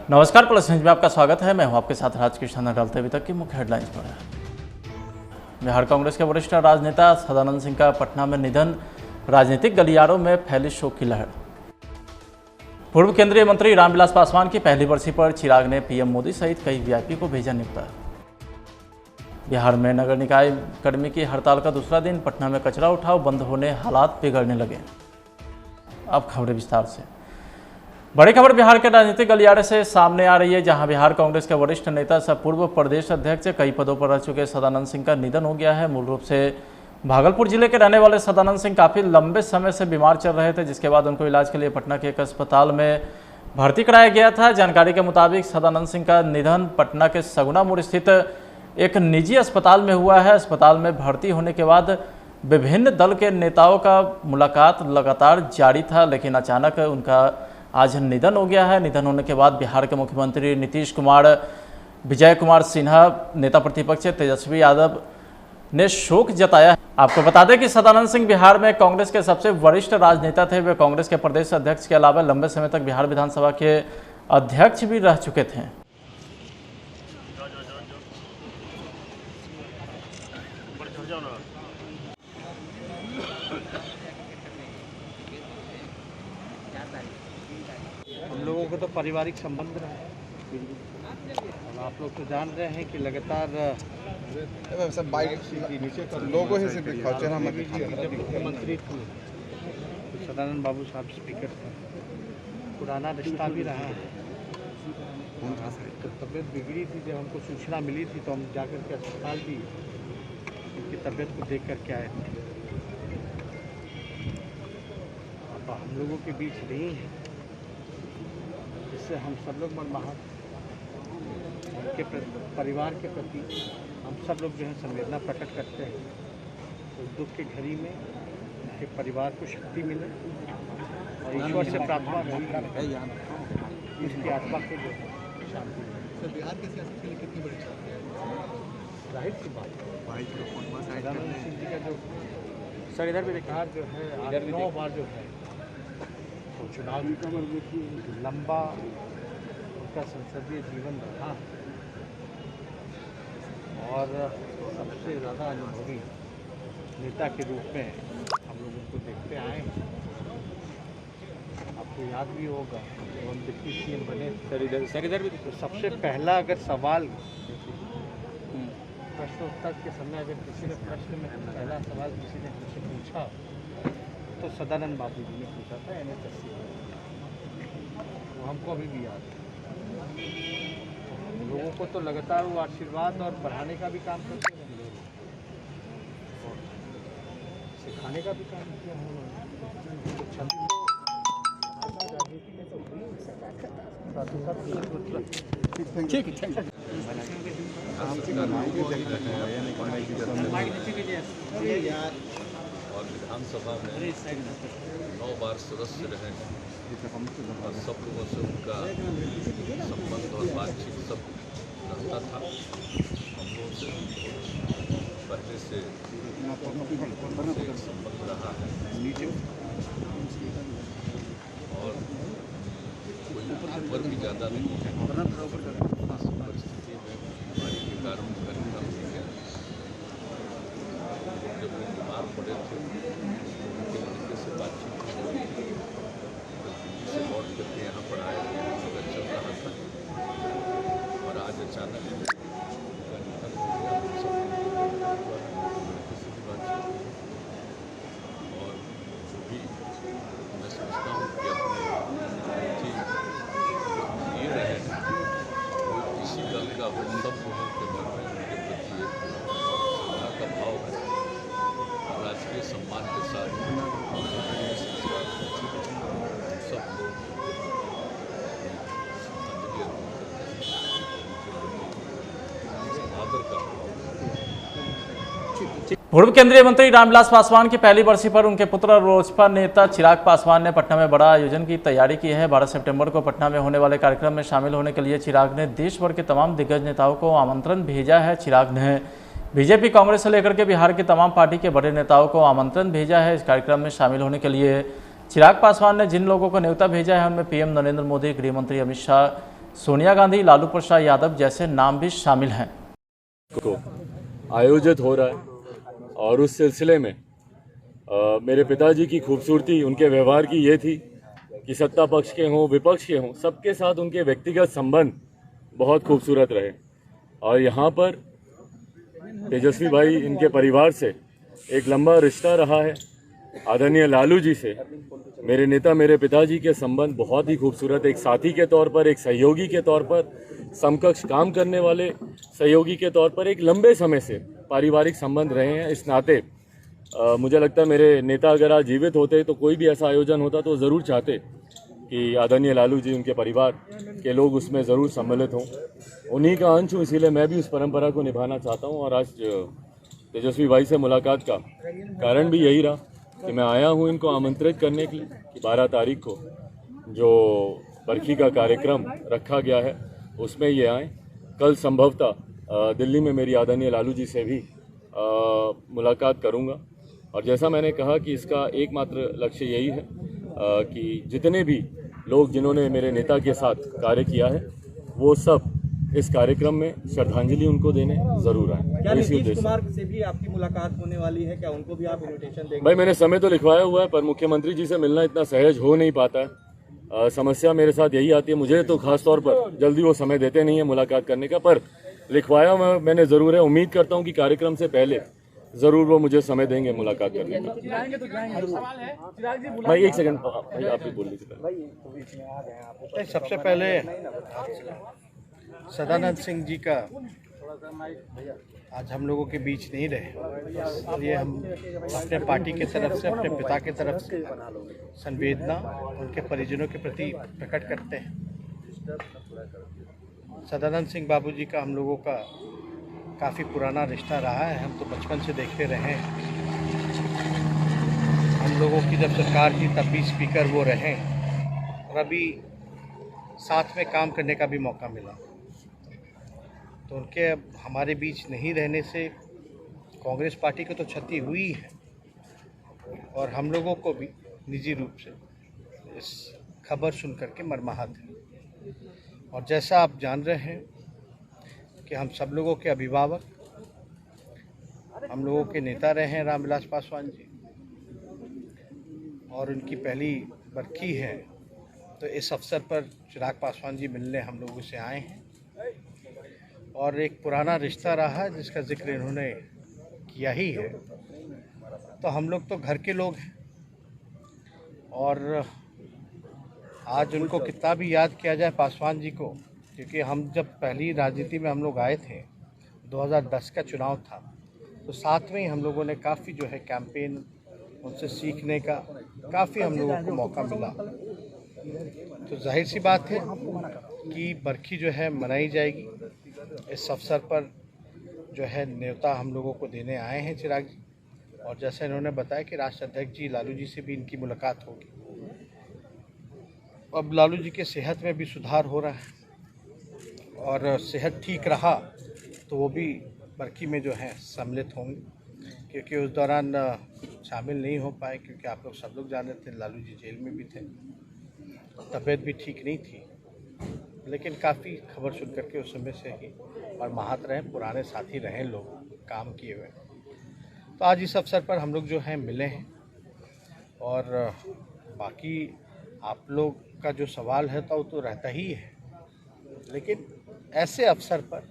नमस्कार, plus news में आपका स्वागत है। मैं हूं आपके साथ राजकृष्ण। डालते अभी तक की मुख्य हेडलाइंस पर बिहार कांग्रेस के वरिष्ठ राजनेता सदानंद सिंह का पटना में निधन, राजनीतिक गलियारों में फैली शोक की लहर। पूर्व केंद्रीय मंत्री रामविलास पासवान की पहली बरसी पर चिराग ने पीएम मोदी सहित कई वीआईपी को भेजा न्योता। बिहार में नगर निकाय कर्मी की हड़ताल का दूसरा दिन, पटना में कचरा उठाव बंद होने हालात बिगड़ने लगे। अब खबरें विस्तार से। बड़ी खबर बिहार के राजनीतिक गलियारे से सामने आ रही है, जहां बिहार कांग्रेस के वरिष्ठ नेता सह पूर्व प्रदेश अध्यक्ष कई पदों पर रह चुके सदानंद सिंह का निधन हो गया है। मूल रूप से भागलपुर जिले के रहने वाले सदानंद सिंह काफ़ी लंबे समय से बीमार चल रहे थे, जिसके बाद उनको इलाज के लिए पटना के एक अस्पताल में भर्ती कराया गया था। जानकारी के मुताबिक सदानंद सिंह का निधन पटना के सगुना मोड़ स्थित एक निजी अस्पताल में हुआ है। अस्पताल में भर्ती होने के बाद विभिन्न दल के नेताओं का मुलाकात लगातार जारी था, लेकिन अचानक उनका आज निधन हो गया है। निधन होने के बाद बिहार के मुख्यमंत्री नीतीश कुमार, विजय कुमार सिन्हा, नेता प्रतिपक्ष तेजस्वी यादव ने शोक जताया है। आपको बता दें कि सदानंद सिंह बिहार में कांग्रेस के सबसे वरिष्ठ राजनेता थे। वे कांग्रेस के प्रदेश अध्यक्ष के अलावा लंबे समय तक बिहार विधानसभा के अध्यक्ष भी रह चुके थे। हम लोगों को तो पारिवारिक संबंध रहा है और आप लोग तो जान रहे हैं कि लगातार लोगों ही से मुख्यमंत्री थे, सदानंद बाबू साहब स्पीकर थे, पुराना रिश्ता भी रहा है। तो तबीयत बिगड़ी थी, जब हमको सूचना मिली थी तो हम जाकर के अस्पताल भी उनकी तबीयत को देख कर के आए थे। अब हम लोगों के बीच नहीं है, इससे हम सब लोग मनमाहत, उनके परिवार के प्रति हम सब लोग जो है संवेदना प्रकट करते हैं। तो दुख की घड़ी में उनके परिवार को शक्ति मिले और ईश्वर से प्रार्थना है इसकी आत्मा को जो है शांति मिले। बिहार के सियासत के लिए कितनी बड़ी जाहिर सी बात सदानंद सिंह जी का जो सर इधर भी देखिए जो है 8-9 बार जो है तो चुनाव लंबा उनका संसदीय जीवन रहा और सबसे ज़्यादा अनुभवी नेता के रूप में हम लोग उनको देखते आए हैं। आपको याद भी होगा जब हम डिप्टी सीएम बने सर इधर भी तो सबसे पहला अगर सवाल प्रश्नोत्तर के समय अगर किसी ने प्रश्न में पहला सवाल किसी ने मुझसे पूछा तो सदानंद बाबू जी ने पूछा था NHSC, वो हमको अभी भी याद है। लोगों को तो लगातार वो आशीर्वाद और बढ़ाने का भी काम करते हैं और सिखाने का भी काम किया है उन्होंने। और विधानसभा में 9 बार सदस्य रहे और सब लोगों से उनका संबंध और बातचीत सब रहता था। हम लोगों से पहले से एक संबंध रहा है और कोई उम्र भी ज़्यादा नहीं है। परिस्थिति में बीमारी के कारण उनका निधन हो गया। जब वो बीमार पड़े थे उनके लड़के से बातचीत हुई, दिल्ली से लौट करके यहाँ पर आए थे, चल रहा था और आज अचानक उनका निधन हो गया। हम सब लड़के से भी बातचीत हुई और जो भी मैं समझता हूँ कि अपने ये रहे हैं वो इसी दल का वो सब लोगों के मन में उनके प्रति एक श्रद्धा का भाव है। राजकीय सम्मान के साथ सब लोग आदर का पूर्व केंद्रीय मंत्री रामविलास पासवान की पहली बरसी पर उनके पुत्र लोजपा नेता चिराग पासवान ने पटना में बड़ा आयोजन की तैयारी की है। 12 सितंबर को पटना में होने वाले कार्यक्रम में शामिल होने के लिए चिराग ने देश भर के तमाम दिग्गज नेताओं को आमंत्रण भेजा है। चिराग ने बीजेपी, कांग्रेस से लेकर के बिहार के तमाम पार्टी के बड़े नेताओं को आमंत्रण भेजा है। इस कार्यक्रम में शामिल होने के लिए चिराग पासवान ने जिन लोगों को न्योता भेजा है उनमें पीएम नरेंद्र मोदी, गृह मंत्री अमित शाह, सोनिया गांधी, लालू प्रसाद यादव जैसे नाम भी शामिल हैं। को आयोजित हो रहा है और उस सिलसिले में मेरे पिताजी की खूबसूरती उनके व्यवहार की ये थी कि सत्ता पक्ष के हों विपक्ष के हों सबके साथ उनके व्यक्तिगत संबंध बहुत खूबसूरत रहे। और यहाँ पर तेजस्वी भाई इनके परिवार से एक लंबा रिश्ता रहा है। आदरणीय लालू जी से मेरे नेता मेरे पिताजी के संबंध बहुत ही खूबसूरत, एक साथी के तौर पर, एक सहयोगी के तौर पर, समकक्ष काम करने वाले सहयोगी के तौर पर एक लंबे समय से पारिवारिक संबंध रहे हैं। इस नाते मुझे लगता है मेरे नेता अगर आज जीवित होते तो कोई भी ऐसा आयोजन होता तो ज़रूर चाहते कि आदरणीय लालू जी उनके परिवार के लोग उसमें ज़रूर सम्मिलित हों। उन्हीं का अंश हूँ, इसीलिए मैं भी उस परंपरा को निभाना चाहता हूँ। और आज तेजस्वी भाई से मुलाकात का कारण भी यही रहा कि मैं आया हूँ इनको आमंत्रित करने के लिए कि 12 तारीख को जो बरखी का कार्यक्रम रखा गया है उसमें ये आएँ। कल संभवतः दिल्ली में मेरी आदरणीय लालू जी से भी मुलाकात करूँगा। और जैसा मैंने कहा कि इसका एकमात्र लक्ष्य यही है कि जितने भी लोग जिन्होंने मेरे नेता के साथ कार्य किया है वो सब इस कार्यक्रम में श्रद्धांजलि उनको देने जरूर आए। क्या नीतीश कुमार से भी आपकी मुलाकात होने वाली है? क्या उनको भी आप इन्विटेशन देंगे? भाई मैंने समय तो लिखवाया हुआ है पर मुख्यमंत्री जी से मिलना इतना सहज हो नहीं पाता है। समस्या मेरे साथ यही आती है, मुझे तो खास तौर पर जल्दी वो समय देते नहीं है मुलाकात करने का, पर लिखवाया मैंने ज़रूर है। उम्मीद करता हूँ कि कार्यक्रम से पहले ज़रूर वो मुझे समय देंगे मुलाकात करने का। भाई एक सेकंड आप ही बोल लीजिए। सबसे पहले सदानंद सिंह जी का आज हम लोगों के बीच नहीं रहे, इसलिए हम अपने पार्टी के तरफ से, अपने पिता के तरफ से संवेदना उनके परिजनों के प्रति प्रकट करते हैं। सदानंद सिंह बाबूजी का हम लोगों का काफ़ी पुराना रिश्ता रहा है। हम तो बचपन से देखते रहे हैं। हम लोगों की जब सरकार थी तब भी स्पीकर वो रहे और अभी साथ में काम करने का भी मौका मिला। तो उनके अब हमारे बीच नहीं रहने से कांग्रेस पार्टी को तो क्षति हुई है और हम लोगों को भी निजी रूप से इस खबर सुन करके मर्माहत है। और जैसा आप जान रहे हैं कि हम सब लोगों के अभिभावक, हम लोगों के नेता रहे हैं रामविलास पासवान जी, और उनकी पहली बरखी है तो इस अवसर पर चिराग पासवान जी मिलने हम लोगों से आए हैं। और एक पुराना रिश्ता रहा है जिसका जिक्र इन्होंने किया ही है। तो हम लोग तो घर के लोग हैं और आज उनको कितना भी याद किया जाए पासवान जी को, क्योंकि हम जब पहली राजनीति में हम लोग आए थे 2010 का चुनाव था तो साथ में ही हम लोगों ने काफ़ी जो है कैंपेन उनसे सीखने का काफ़ी हम लोगों को मौका मिला। तो जाहिर सी बात है कि बरखी जो है मनाई जाएगी। इस अवसर पर जो है न्योता हम लोगों को देने आए हैं चिराग जी, और जैसे इन्होंने बताया कि राष्ट्रीय अध्यक्ष जी लालू जी से भी इनकी मुलाकात होगी। अब लालू जी के सेहत में भी सुधार हो रहा है और सेहत ठीक रहा तो वो भी बरखी में जो है सम्मिलित होंगे, क्योंकि उस दौरान शामिल नहीं हो पाए क्योंकि आप लोग सब लोग जान रहे थे लालू जी जेल में भी थे, तबीयत भी ठीक नहीं थी। लेकिन काफ़ी खबर सुन करके उस समय से ही और महात रहे, पुराने साथी रहे, लोग काम किए हुए। तो आज इस अवसर पर हम लोग जो हैं मिले हैं। और बाकी आप लोग का जो सवाल है तो वो तो रहता ही है, लेकिन ऐसे अवसर पर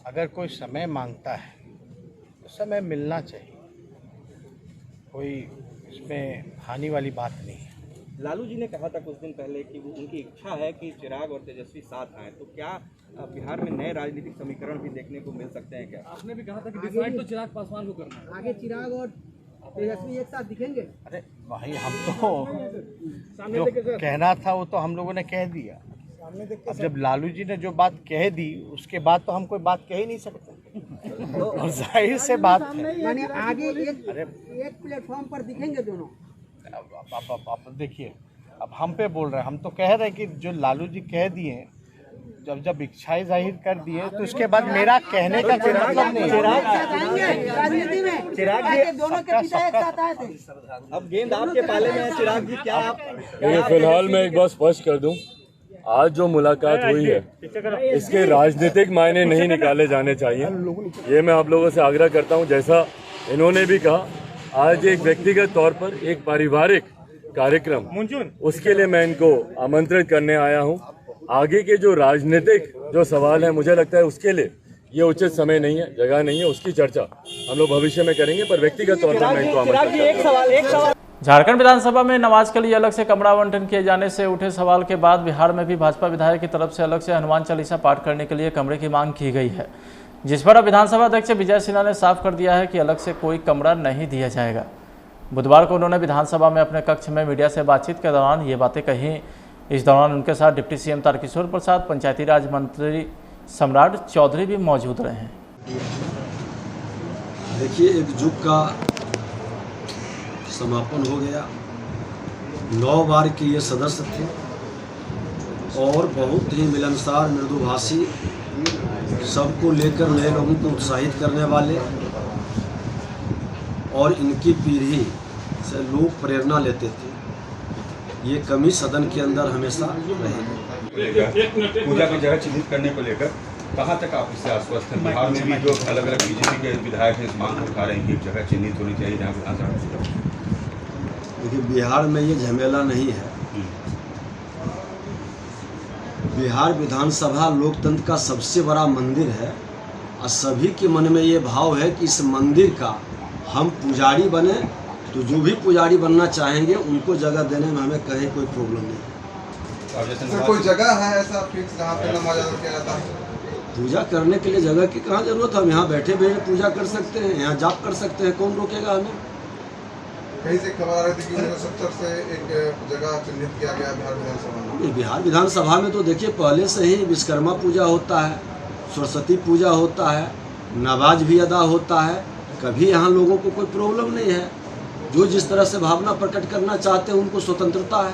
अगर कोई समय मांगता है तो समय मिलना चाहिए, कोई इसमें हानि वाली बात नहीं है। लालू जी ने कहा था कुछ दिन पहले कि वो उनकी इच्छा है कि चिराग और तेजस्वी साथ आए, तो क्या बिहार में नए राजनीतिक समीकरण भी देखने को मिल सकते हैं क्या? आपने भी कहा था कि डिसाइड तो चिराग पासवान को करना है। आगे चिराग और तेजस्वी एक साथ दिखेंगे? अरे भाई हम तो जो कहना था वो तो हम लोगों ने कह दिया। अब जब लालू जी ने जो बात कह दी उसके बाद तो हम कोई बात कह ही नहीं सकते और जाहिर से बात है। यानी आगे एक प्लेटफॉर्म पर दिखेंगे दोनों। आप देखिए, अब हम पे बोल रहे हैं, हम तो कह रहे हैं कि जो लालू जी कह दिए, जब इच्छाएं जाहिर कर दिए तो उसके बाद मेरा कहने का कोई मतलब नहीं है। राजनीति में चिराग जी दोनों के पिता एक साथ आए थे। अब गेंद आपके पाले में है चिराग जी, क्या आप फिलहाल मैं एक बार स्पष्ट कर दूं आज जो मुलाकात हुई है इसके राजनीतिक मायने नहीं निकाले जाने चाहिए। ये मैं आप लोगों से आग्रह करता हूं। जैसा इन्होंने भी कहा, आज एक व्यक्तिगत तौर पर एक पारिवारिक कार्यक्रम, उसके लिए मैं इनको आमंत्रित करने आया हूं। आगे के जो राजनीतिक जो सवाल है, मुझे लगता है उसके लिए ये उचित समय नहीं है, जगह नहीं है। उसकी चर्चा हम लोग भविष्य में करेंगे, पर व्यक्तिगत तौर पर मैं इनको आमंत्रित करता हूं। झारखंड विधानसभा में नमाज के लिए अलग से कमरा आवंटन किए जाने से उठे सवाल के बाद बिहार में भी भाजपा विधायक की तरफ से अलग से हनुमान चालीसा पाठ करने के लिए कमरे की मांग की गई है, जिस पर अब विधानसभा अध्यक्ष विजय सिन्हा ने साफ कर दिया है कि अलग से कोई कमरा नहीं दिया जाएगा। बुधवार को उन्होंने विधानसभा में अपने कक्ष में मीडिया से बातचीत के दौरान ये बातें कही। इस दौरान उनके साथ डिप्टी सीएम तारकिशोर प्रसाद, पंचायती राज मंत्री सम्राट चौधरी भी मौजूद रहे हैं। देखिए, एक युग का समापन हो गया। 9 बार के ये सदस्य थे और बहुत ही मिलनसार, मृदुभाषी, सबको लेकर नए लोगों को उत्साहित करने वाले, और इनकी पीढ़ी से लोग प्रेरणा लेते थे। ये कमी सदन के अंदर हमेशा रहेगी। पूजा की जगह चिन्हित करने को लेकर कहाँ तक आप इससे आश्वस्त हैं? बिहार में भी जो अलग अलग बीजेपी के विधायक हैं इस मांग को उठा रहे हैं कि एक जगह चिन्हित होनी चाहिए जहाँ विधानसभा। देखिए, बिहार में ये झमेला नहीं है। बिहार विधानसभा लोकतंत्र का सबसे बड़ा मंदिर है और सभी के मन में ये भाव है कि इस मंदिर का हम पुजारी बने, तो जो भी पुजारी बनना चाहेंगे उनको जगह देने में हमें कहीं कोई प्रॉब्लम नहीं। कोई जगह है ऐसा फिक्स जहाँ पे नमाज अदा किया जाता है? पूजा करने के लिए जगह की कहाँ जरूरत है? हम यहाँ बैठे बैठे पूजा कर सकते हैं, यहाँ जाप कर सकते हैं, कौन रोकेगा हमें? कहीं से खबर आ रही थी कि 1970 से एक जगह चिन्हित किया गया बिहार विधानसभा में। बिहार विधानसभा में तो देखिए, पहले से ही विश्वकर्मा पूजा होता है, सरस्वती पूजा होता है, नमाज भी अदा होता है। कभी यहाँ लोगों को कोई प्रॉब्लम नहीं है। जो जिस तरह से भावना प्रकट करना चाहते हैं उनको स्वतंत्रता है।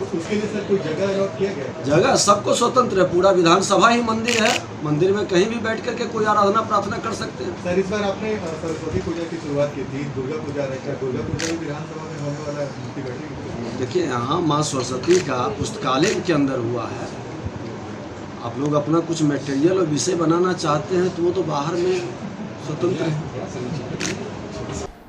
तो उसके लिए सर कोई जगह अलॉट किया गया? जगह सबको स्वतंत्र है। पूरा विधानसभा ही मंदिर है। मंदिर में कहीं भी बैठ करके कोई आराधना प्रार्थना कर सकते हैं। सर, इस बार आपने सरस्वती पूजा की शुरुआत की थी, दुर्गा पूजा रहेगा, दुर्गा पूजा भी विधानसभा में होने वाला है, मूर्ति बैठेगी। देखिए, यहाँ माँ सरस्वती का पुस्तकालय के अंदर हुआ है। आप लोग अपना कुछ मटेरियल और विषय बनाना चाहते हैं तो वो तो बाहर में स्वतंत्र है।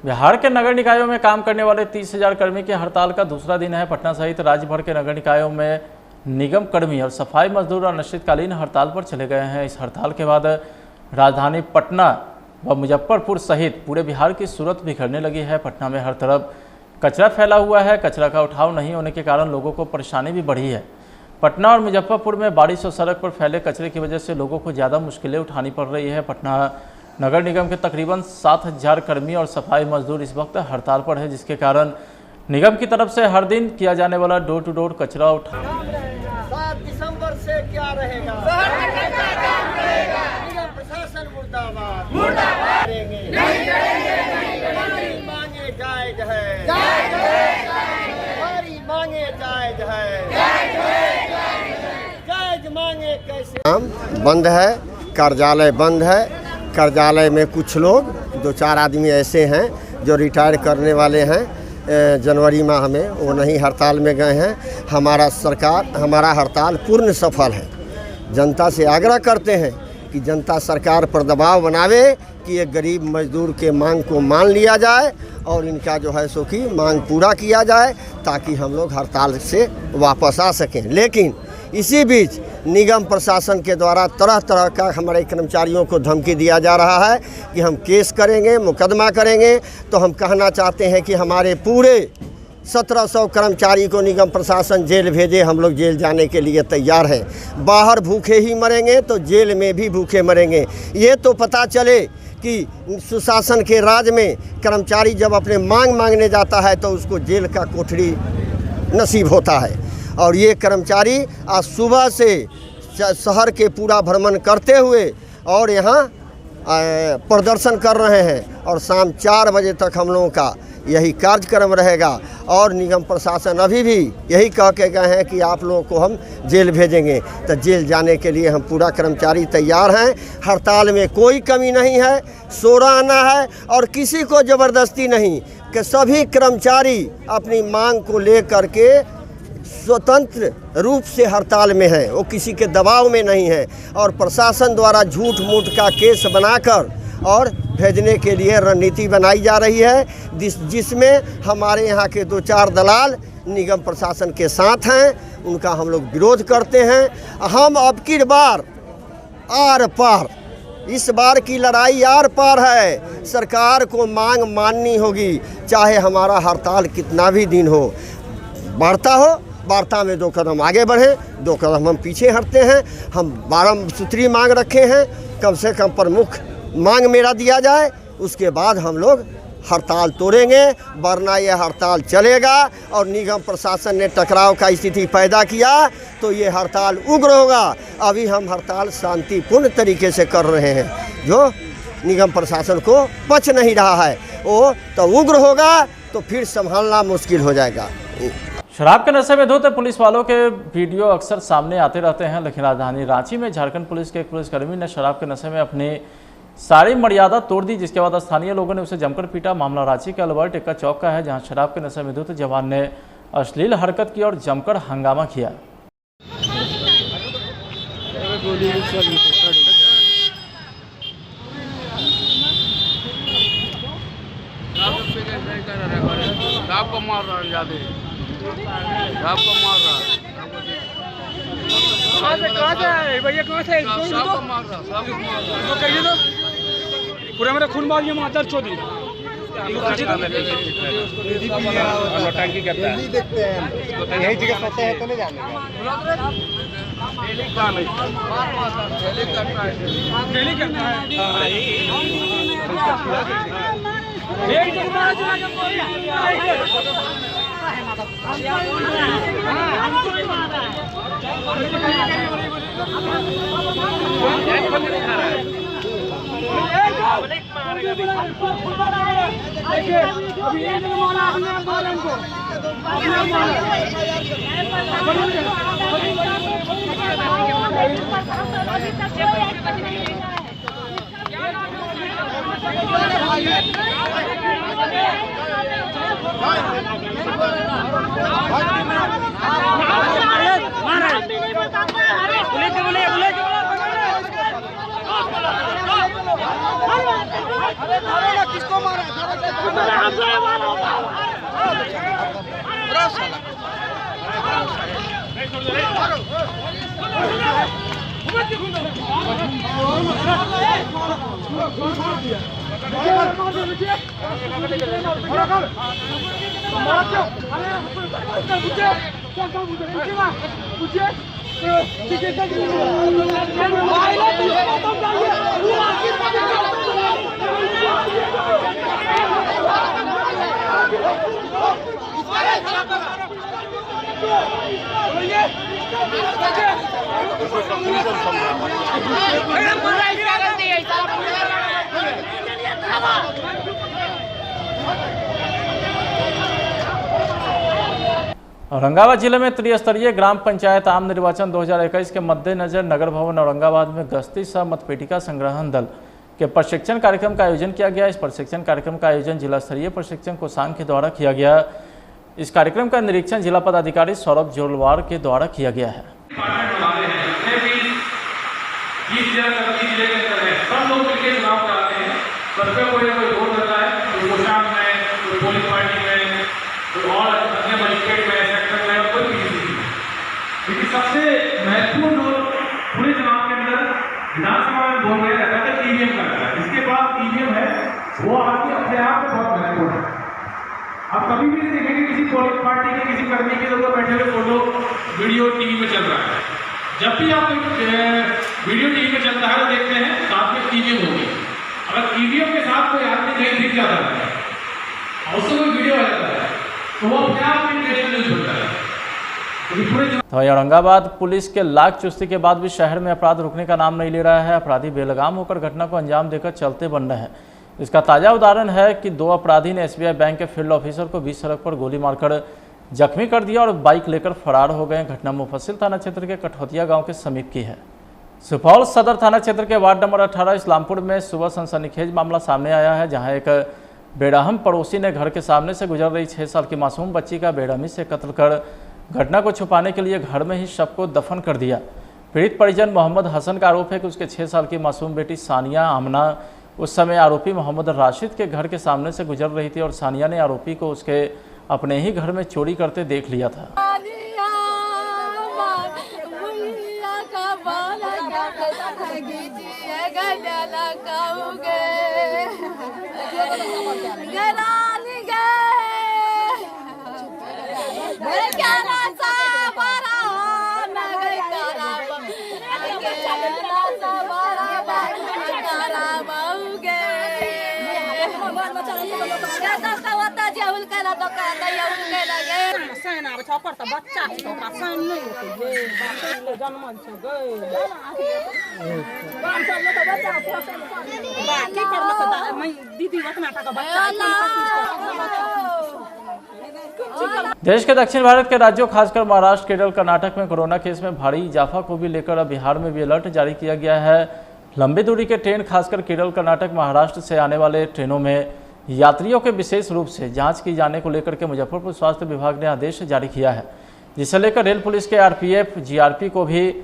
बिहार के नगर निकायों में काम करने वाले 30,000 कर्मी की हड़ताल का दूसरा दिन है। पटना सहित राज्य भर के नगर निकायों में निगम कर्मी और सफाई मजदूर अनिश्चितकालीन हड़ताल पर चले गए हैं। इस हड़ताल के बाद राजधानी पटना व मुजफ्फरपुर सहित पूरे बिहार की सूरत बिखरने लगी है। पटना में हर तरफ कचरा फैला हुआ है। कचरा का उठाव नहीं होने के कारण लोगों को परेशानी भी बढ़ी है। पटना और मुजफ्फरपुर में बारिश और सड़क पर फैले कचरे की वजह से लोगों को ज़्यादा मुश्किलें उठानी पड़ रही है। पटना नगर निगम के तकरीबन 7,000 कर्मी और सफाई मजदूर इस वक्त हड़ताल पर है, जिसके कारण निगम की तरफ से हर दिन किया जाने वाला डोर टू डोर कचरा उठा 7 दिसंबर से क्या रहेगा? निगम प्रशासन मुर्दाबाद। हमारी मांगे जायज है, हमारी मांगे जायज है, जायज मांगे कैसे? बंद है, कार्यालय बंद है। कार्यालय में कुछ लोग 2-4 आदमी ऐसे हैं जो रिटायर करने वाले हैं जनवरी माह में, वो नहीं हड़ताल में गए हैं। हमारा हड़ताल पूर्ण सफल है। जनता से आग्रह करते हैं कि जनता सरकार पर दबाव बनावे कि ये गरीब मजदूर के मांग को मान लिया जाए और इनका जो है सो कि मांग पूरा किया जाए, ताकि हम लोग हड़ताल से वापस आ सकें। लेकिन इसी बीच निगम प्रशासन के द्वारा तरह तरह का हमारे कर्मचारियों को धमकी दिया जा रहा है कि हम केस करेंगे, मुकदमा करेंगे। तो हम कहना चाहते हैं कि हमारे पूरे 1700 कर्मचारी को निगम प्रशासन जेल भेजे। हम लोग जेल जाने के लिए तैयार हैं। बाहर भूखे ही मरेंगे तो जेल में भी भूखे मरेंगे। ये तो पता चले कि सुशासन के राज में कर्मचारी जब अपने मांग मांगने जाता है तो उसको जेल का कोठरी नसीब होता है। और ये कर्मचारी आज सुबह से शहर के पूरा भ्रमण करते हुए और यहाँ प्रदर्शन कर रहे हैं और शाम 4 बजे तक हम लोगों का यही कार्यक्रम रहेगा। और निगम प्रशासन अभी भी यही कह के गए हैं कि आप लोगों को हम जेल भेजेंगे। तो जेल जाने के लिए हम पूरा कर्मचारी तैयार हैं। हड़ताल में कोई कमी नहीं है, सराहना है और किसी को ज़बरदस्ती नहीं, कि सभी कर्मचारी अपनी मांग को लेकर के स्वतंत्र रूप से हड़ताल में हैं, वो किसी के दबाव में नहीं है और प्रशासन द्वारा झूठ मूठ का केस बनाकर और भेजने के लिए रणनीति बनाई जा रही है, जिसमें हमारे यहाँ के 2-4 दलाल निगम प्रशासन के साथ हैं, उनका हम लोग विरोध करते हैं। हम अब की बार आर पार, इस बार की लड़ाई आर पार है। सरकार को मांग माननी होगी, चाहे हमारा हड़ताल कितना भी दिन हो, बढ़ता हो, वार्ता में 2 कदम आगे बढ़े, 2 कदम हम पीछे हटते हैं। हम 12 सूत्री मांग रखे हैं, कम से कम प्रमुख मांग मेरा दिया जाए, उसके बाद हम लोग हड़ताल तोड़ेंगे, वरना यह हड़ताल चलेगा और निगम प्रशासन ने टकराव का स्थिति पैदा किया तो ये हड़ताल उग्र होगा। अभी हम हड़ताल शांतिपूर्ण तरीके से कर रहे हैं, जो निगम प्रशासन को पच नहीं रहा है, वो तो उग्र होगा तो फिर संभालना मुश्किल हो जाएगा। शराब के नशे में धुत पुलिस वालों के वीडियो अक्सर सामने आते रहते हैं, लेकिन राजधानी रांची में झारखंड पुलिस के एक पुलिसकर्मी ने शराब के नशे में अपनी सारी मर्यादा तोड़ दी, जिसके बाद स्थानीय लोगों ने उसे जमकर पीटा। मामला रांची के अलवर टेक्का चौक का है, जहां शराब के नशे में धुत जवान ने अश्लील हरकत की और जमकर हंगामा किया। को मार रहा है ज्यादा, को मार रहा है भैया, कहाँ से मार रहा, कहिए तो पूरा मेरा खून मार, ये मादर चौधरी नौटंकी करता है, देखते हैं यही जगह फंसे हैं तो नहीं जाने डेली करता किसको मारा औरंगाबाद जिले में त्रिस्तरीय ग्राम पंचायत आम निर्वाचन 2021 के मद्देनजर नगर भवन औरंगाबाद में गश्ती सह मतपेटिका संग्रहण दल के प्रशिक्षण कार्यक्रम का आयोजन किया गया। इस प्रशिक्षण कार्यक्रम का आयोजन जिला स्तरीय प्रशिक्षण कोषांग के द्वारा किया गया। इस कार्यक्रम का निरीक्षण जिला पदाधिकारी सौरभ जोलवार के द्वारा किया गया है। सबसे महत्वपूर्ण रोल पूरे चुनाव के अंदर विधानसभा में बोल रहे रहता है ईवीएम का रहता है। इसके बाद ईवीएम है वो आपके अपने आप में बहुत महत्वपूर्ण है। आप कभी भी नहीं देखेंगे किसी पार्टी के किसी कर्मी के लोग बैठे हुए फोटो वीडियो टीवी में चल रहा है। जब भी आप वीडियो टीवी में चलता है तो देखते हैं साथ में ईवीएम होगी। अगर ईवीएम के साथ कोई आदमी कहीं दिख जाता है और उससे कोई वीडियो आ जाता है तो वो अपने आप में नेशनल न्यूज बनता है। तो औरंगाबाद पुलिस के लाख चुस्ती के बाद भी शहर में अपराध रुकने का नाम नहीं ले रहा है। अपराधी बेलगाम होकर घटना को अंजाम देकर चलते बन रहे हैं। इसका ताज़ा उदाहरण है कि 2 अपराधी ने एसबीआई बैंक के फील्ड ऑफिसर को बीच सड़क पर गोली मारकर जख्मी कर दिया और बाइक लेकर फरार हो गए। घटना मुफस्सिल थाना क्षेत्र के कठौतिया गाँव के समीप की है। सुपौल सदर थाना क्षेत्र के वार्ड नंबर 18 इस्लामपुर में सुबह सनसनीखेज मामला सामने आया है, जहाँ एक बेरहम पड़ोसी ने घर के सामने से गुजर रही 6 साल की मासूम बच्ची का बेरहमी से कत्ल कर घटना को छुपाने के लिए घर में ही शव को दफन कर दिया। पीड़ित परिजन मोहम्मद हसन का आरोप है कि उसके 6 साल की मासूम बेटी सानिया आमना उस समय आरोपी मोहम्मद राशिद के घर के सामने से गुजर रही थी और सानिया ने आरोपी को उसके अपने ही घर में चोरी करते देख लिया था। देश के दक्षिण भारत के राज्यों खासकर महाराष्ट्र, केरल, कर्नाटक में कोरोना केस में भारी इजाफा को भी लेकर अब बिहार में भी अलर्ट जारी किया गया है। लंबी दूरी के ट्रेन खासकर केरल, कर्नाटक, महाराष्ट्र से आने वाले ट्रेनों में यात्रियों के विशेष रूप से जांच की जाने को लेकर के मुजफ्फरपुर स्वास्थ्य विभाग ने आदेश जारी किया है, जिसे लेकर रेल पुलिस के आरपीएफ, जीआरपी को भी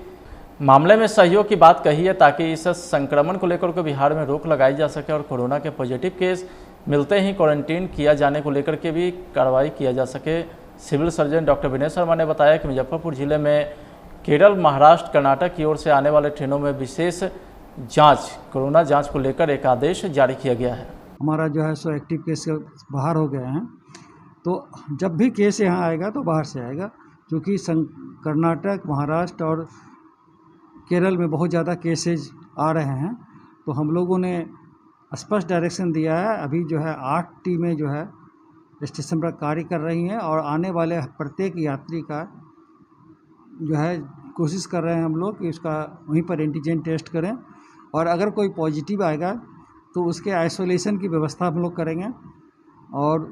मामले में सहयोग की बात कही है ताकि इस संक्रमण को लेकर के बिहार में रोक लगाई जा सके और कोरोना के पॉजिटिव केस मिलते ही क्वारंटीन किया जाने को लेकर के भी कार्रवाई किया जा सके। Civil surgeon doctor Vinay Sharma ने बताया कि मुजफ्फरपुर जिले में केरल, महाराष्ट्र, कर्नाटक की ओर से आने वाले ट्रेनों में विशेष जांच, कोरोना जांच को लेकर एक आदेश जारी किया गया है। हमारा जो है सो एक्टिव केस बाहर हो गए हैं, तो जब भी केस यहाँ आएगा तो बाहर से आएगा, क्योंकि कर्नाटक, महाराष्ट्र और केरल में बहुत ज़्यादा केसेज आ रहे हैं। तो हम लोगों ने स्पष्ट डायरेक्शन दिया है। अभी जो है 8 टीमें जो है स्टेशन पर कार्य कर रही हैं और आने वाले प्रत्येक यात्री का जो है कोशिश कर रहे हैं हम लोग कि उसका वहीं पर एंटीजन टेस्ट करें, और अगर कोई पॉजिटिव आएगा तो उसके आइसोलेशन की व्यवस्था हम लोग करेंगे, और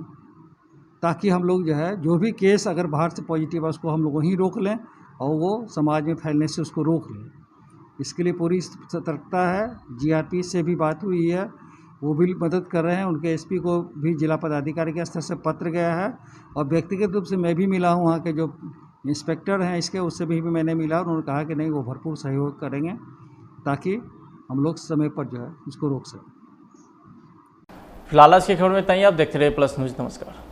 ताकि हम लोग जो है जो भी केस अगर बाहर से पॉजिटिव है उसको हम लोग वहीं रोक लें और वो समाज में फैलने से उसको रोक लें। इसके लिए पूरी सतर्कता है। जीआरपी से भी बात हुई है, वो भी मदद कर रहे हैं। उनके एसपी को भी जिला पदाधिकारी के स्तर से पत्र गया है, और व्यक्तिगत रूप से मैं भी मिला हूँ वहाँ के जो इंस्पेक्टर हैं इसके, उससे भी मैंने मिला और उन्होंने कहा कि नहीं, वो भरपूर सहयोग करेंगे ताकि हम लोग समय पर जो है उसको रोक सकें। फिलहाल आज की खबर में इतना ही। आप देखते रहिए प्लस न्यूज़। नमस्कार।